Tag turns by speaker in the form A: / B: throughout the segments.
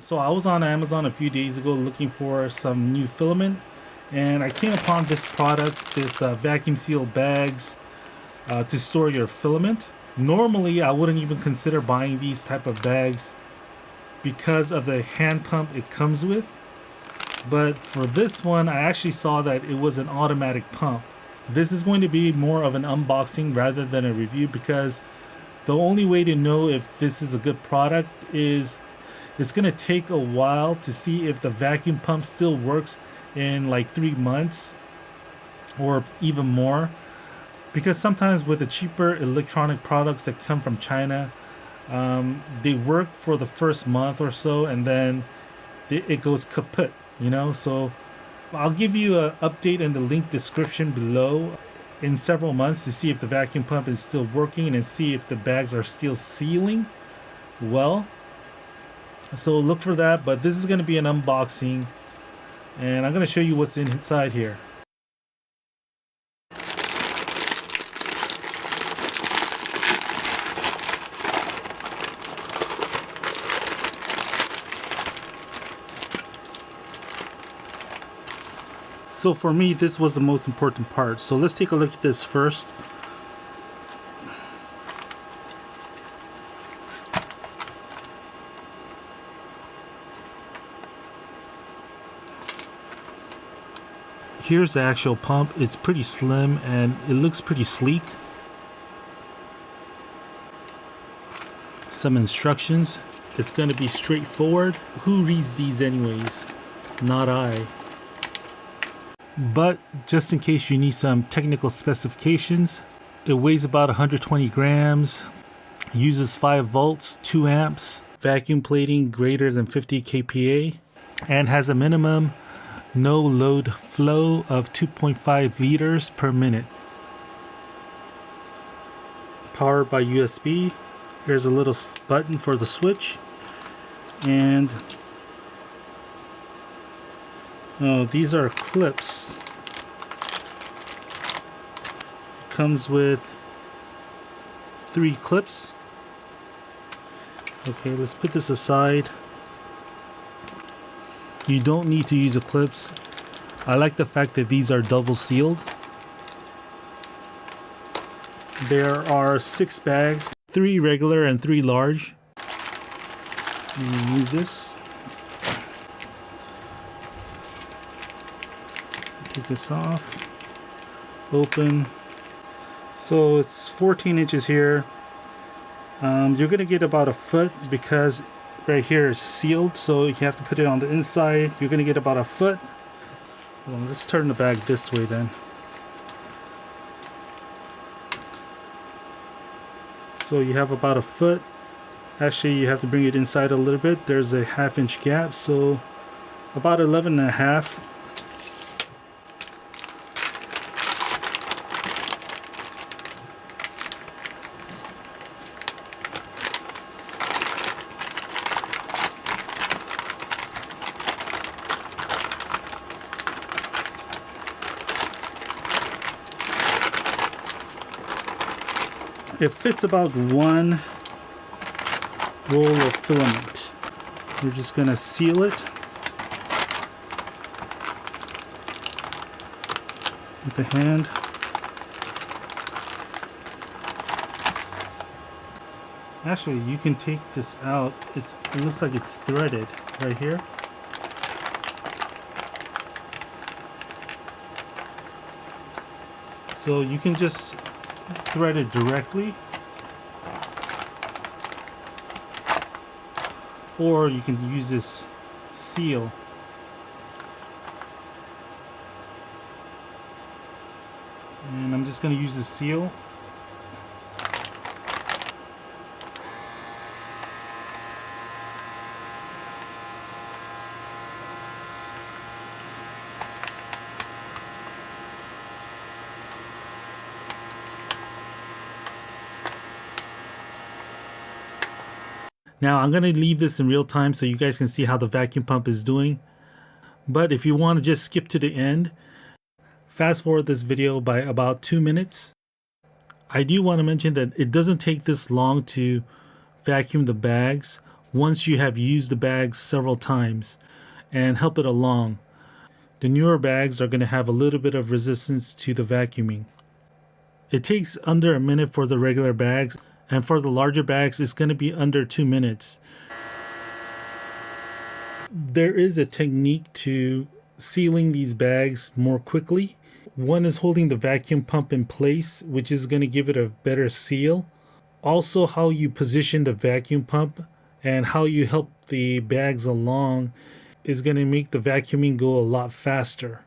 A: So I was on Amazon a few days ago looking for some new filament, and I came upon this product, this vacuum seal bags to store your filament. Normally I wouldn't even consider buying these type of bags because of the hand pump it comes with, but for this one I actually saw that it was an automatic pump. This is going to be more of an unboxing rather than a review, because the only way to know if this is a good product is it's going to take a while to see if the vacuum pump still works in like 3 months or even more, because sometimes with the cheaper electronic products that come from China, they work for the first month or so and then it goes kaput, you know. So I'll give you an update in the link description below in several months to see if the vacuum pump is still working and see if the bags are still sealing well. So look for that, but this is going to be an unboxing and I'm going to show you what's inside here. So for me, this was the most important part. So let's take a look at this first. Here's the actual pump. It's pretty slim and it looks pretty sleek. Some instructions. It's going to be straightforward. Who reads these anyways? Not I. But just in case you need some technical specifications, it weighs about 120 grams, uses 5 volts, 2 amps, vacuum plating greater than 50 kPa, and has a minimum no load flow of 2.5 liters per minute. Powered by USB. Here's a little button for the switch, and these are clips. It comes with 3 clips. Okay, let's put this aside. You don't need to use the clips. I like the fact that these are double sealed. There are 6 bags, 3 regular and 3 large. Remove this. Take this off. Open. So it's 14 inches here. You're gonna get about a foot because right here is sealed, so you have to put it on the inside. You're gonna get about a foot. Well, let's turn the bag this way then. So you have about a foot. Actually, you have to bring it inside a little bit. There's a 1/2 inch gap, so about 11.5. It fits about 1 roll of filament. We're just going to seal it with the hand. Actually, you can take this out. It looks like it's threaded right here. So you can just thread it directly, or you can use this seal. And I'm just going to use the seal. Now I'm going to leave this in real time so you guys can see how the vacuum pump is doing. But if you want to just skip to the end, fast forward this video by about 2 minutes. I do want to mention that it doesn't take this long to vacuum the bags. once you have used the bags several times and help it along. The newer bags are going to have a little bit of resistance to the vacuuming. It takes under a minute for the regular bags, and for the larger bags it's going to be under 2 minutes. There is a technique to sealing these bags more quickly. One is holding the vacuum pump in place, which is going to give it a better seal. Also, how you position the vacuum pump and how you help the bags along is going to make the vacuuming go a lot faster.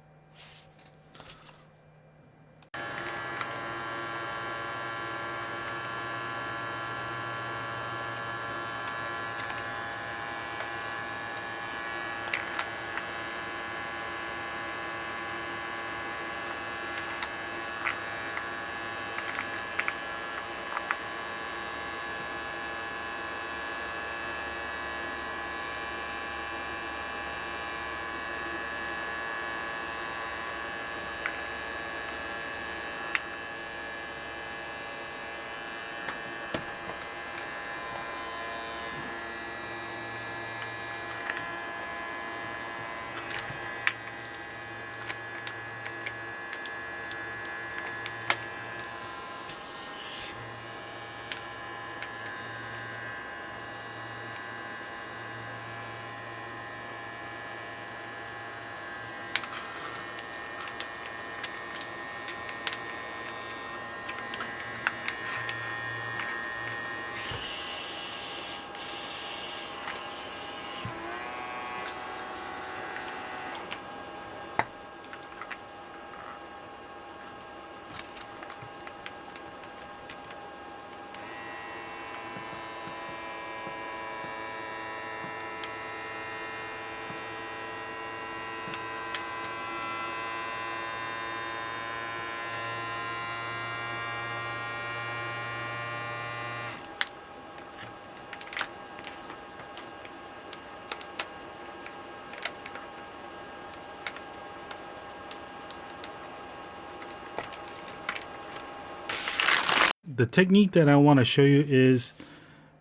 A: The technique that I want to show you is,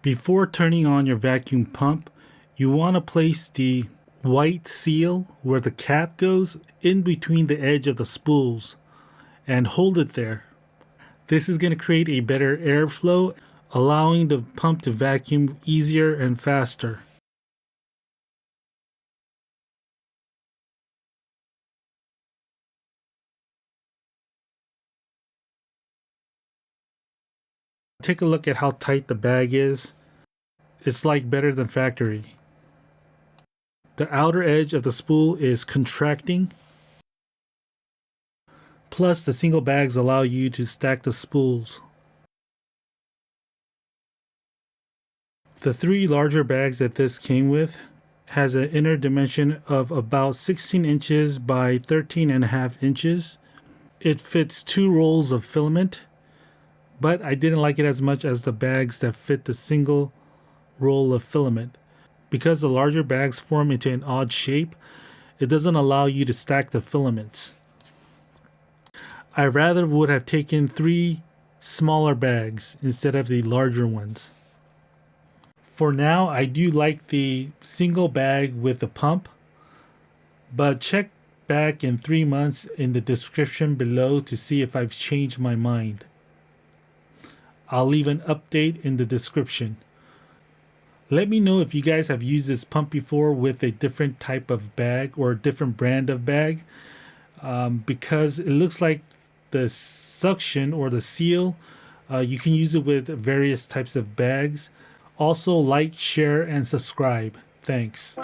A: before turning on your vacuum pump, you want to place the white seal where the cap goes in between the edge of the spools and hold it there. This is going to create a better airflow, allowing the pump to vacuum easier and faster. Take a look at how tight the bag is. It's like better than factory. The outer edge of the spool is contracting. Plus, the single bags allow you to stack the spools. The 3 larger bags that this came with has an inner dimension of about 16 inches by 13.5 inches. It fits 2 rolls of filament, but I didn't like it as much as the bags that fit the single roll of filament. Because the larger bags form into an odd shape, it doesn't allow you to stack the filaments. I rather would have taken 3 smaller bags instead of the larger ones. For now, I do like the single bag with the pump, but check back in 3 months in the description below to see if I've changed my mind. I'll leave an update in the description. Let me know if you guys have used this pump before with a different type of bag or a different brand of bag, because it looks like the suction or the seal, you can use it with various types of bags. Also, like, share, and subscribe. Thanks.